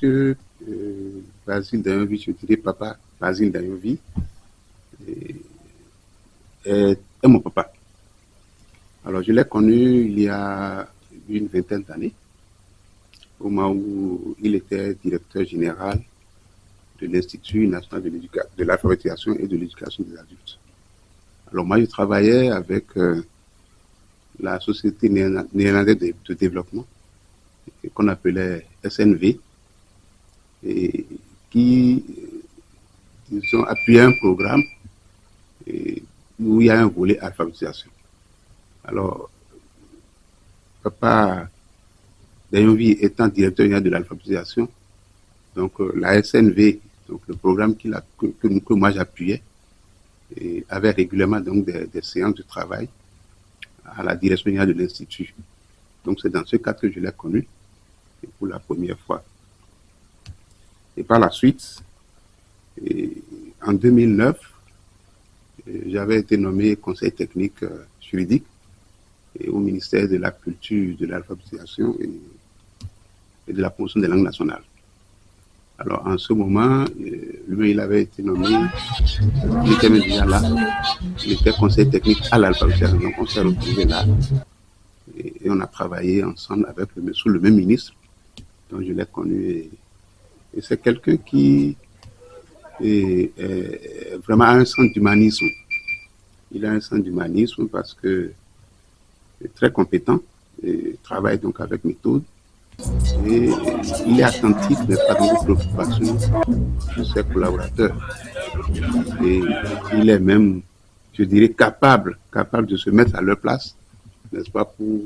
monsieur Basile Dayonvi, je dirais papa Basile Dayonvi, est mon papa. Alors, je l'ai connu il y a une vingtaine d'années, au moment où il était directeur général de l'Institut national de l'alphabétisation et de l'éducation des adultes. Alors, moi, je travaillais avec la Société néerlandaise de développement, qu'on appelait SNV, et qui, disons, appuyait un programme où il y a un volet alphabétisation. Alors, papa Dayonvi étant directeur général de l'alphabétisation, donc la SNV, donc le programme que moi j'appuyais, avait régulièrement donc des séances de travail à la direction générale de l'Institut. Donc c'est dans ce cadre que je l'ai connu pour la première fois. Et par la suite, en 2009, j'avais été nommé conseiller technique juridique au ministère de la Culture, de l'alphabétisation et de la promotion des langues nationales. Alors en ce moment, lui, il avait été nommé, il était même déjà là, il était conseiller technique à l'alphabétisation, donc on s'est retrouvés là et on a travaillé ensemble sous le même ministre, donc je l'ai connu et c'est quelqu'un qui est vraiment a un sens d'humanisme. Il a un sens d'humanisme parce que est très compétent et travaille donc avec méthode. Et il est attentif, n'est-ce pas, dans les préoccupations de ses collaborateurs. Et il est même, je dirais, capable de se mettre à leur place, n'est-ce pas, pour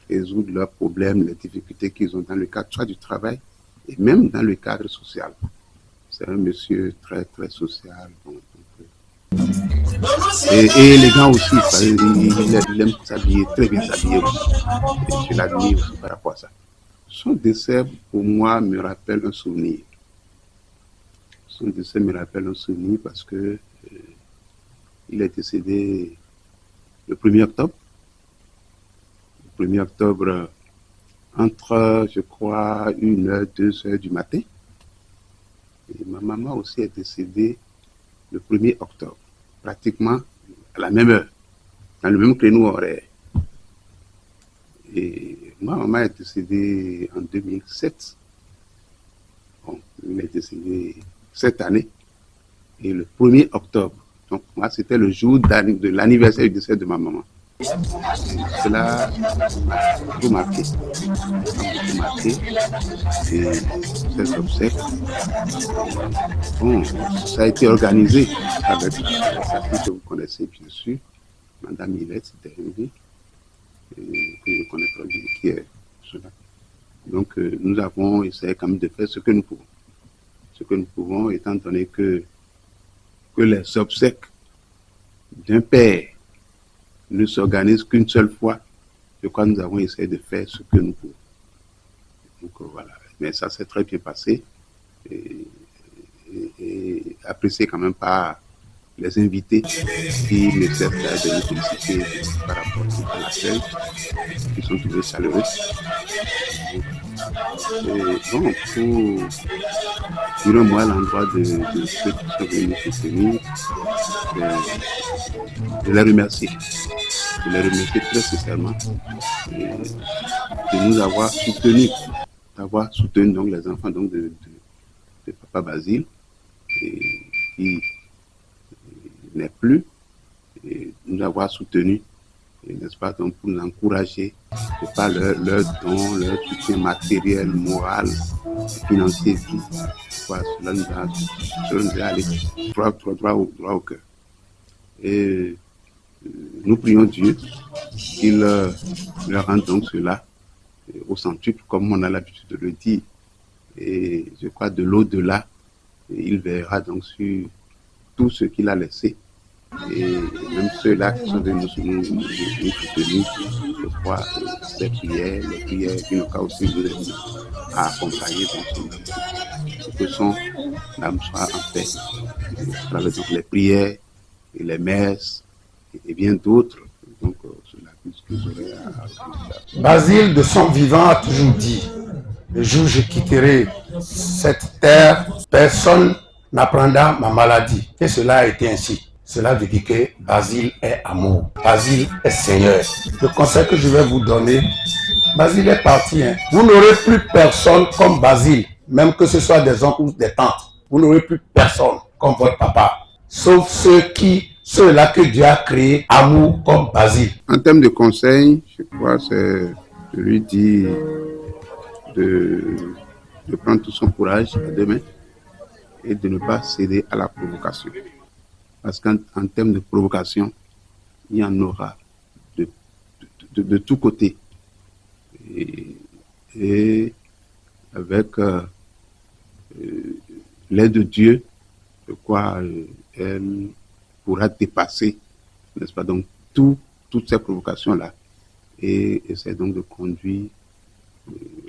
résoudre leurs problèmes, les difficultés qu'ils ont dans le cadre soit du travail et même dans le cadre social. C'est un monsieur très, très social. Et les gens aussi, il aime s'habiller, très bien s'habiller aussi. Et je l'admire aussi par rapport à ça. Son décès, pour moi, me rappelle un souvenir. Son décès me rappelle un souvenir parce que il est décédé le 1er octobre. Le 1er octobre, entre, je crois, 1h, 2h du matin. Et ma maman aussi est décédée le 1er octobre, pratiquement à la même heure, dans le même créneau horaire. Et ma maman est décédée en 2007. Bon, elle est décédée cette année. Et le 1er octobre, donc moi c'était le jour de l'anniversaire du décès de ma maman. Et cela m'a beaucoup marqué. Et ces obsèques, bon, ça a été organisé avec sa fille que vous connaissez bien sûr, Madame Yvette Dayonvi, que je connais très bien, qui est cela. Donc nous avons essayé quand même de faire ce que nous pouvons. Ce que nous pouvons, étant donné que les obsèques d'un père ne s'organisent qu'une seule fois, je crois que nous avons essayé de faire ce que nous pouvons. Donc voilà. Mais ça s'est très bien passé. Et apprécié quand même par les invités qui ne cessent de nous féliciter par rapport à l'accueil, qui sont toujours chaleureux. Et bon, pour moi, l'endroit de ceux qui sont venus nous soutenir, de les remercier. De les remercier très sincèrement de nous avoir soutenus, d'avoir soutenu donc les enfants donc de Papa Basile, qui n'est plus, et nous avoir soutenus, n'est-ce pas, donc pour nous encourager, de par leur don, leur soutien matériel, moral, financier, tout. Cela nous a allé droit au cœur. Et nous prions Dieu qu'il leur rende donc cela au centuple, comme on a l'habitude de le dire. Et je crois de l'au-delà, il verra donc sur tout ce qu'il a laissé. Et même ceux-là qui sont venus nous soutenir, je crois, les prières qui nous ont aussi à accompagner dans son âme. Pour que son âme soit en paix. À travers donc les prières et les messes et bien d'autres. Donc, cela plus que j'aurais à Basile, de son vivant, a toujours dit Le jour où je quitterai cette terre, personne n'apprendra ma maladie. Et cela a été ainsi. Cela veut dire que Basile est amour. Basile est Seigneur. Le conseil que je vais vous donner, Basile est parti. Vous n'aurez plus personne comme Basile, même que ce soit des oncles ou des tantes. Vous n'aurez plus personne comme votre papa. Sauf ceux-là que Dieu a créé, amour comme Basile. En termes de conseil, je crois que je lui dis de prendre tout son courage à deux mains et de ne pas céder à la provocation. Parce qu'en termes de provocation, il y en aura de tous côtés. Et avec l'aide de Dieu, je crois, elle pourra dépasser, n'est-ce pas, donc toutes ces provocations-là et essaie donc de conduire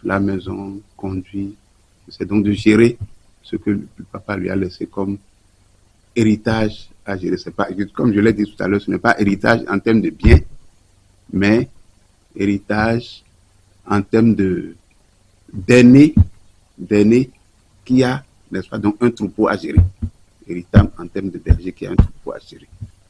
la maison, essaie donc de gérer ce que le papa lui a laissé comme héritage à gérer. C'est pas, comme je l'ai dit tout à l'heure, ce n'est pas héritage en termes de biens, mais héritage en termes d'aînés qui a, n'est-ce pas, donc un troupeau à gérer. Héritage en termes de berger qui a un troupeau à gérer.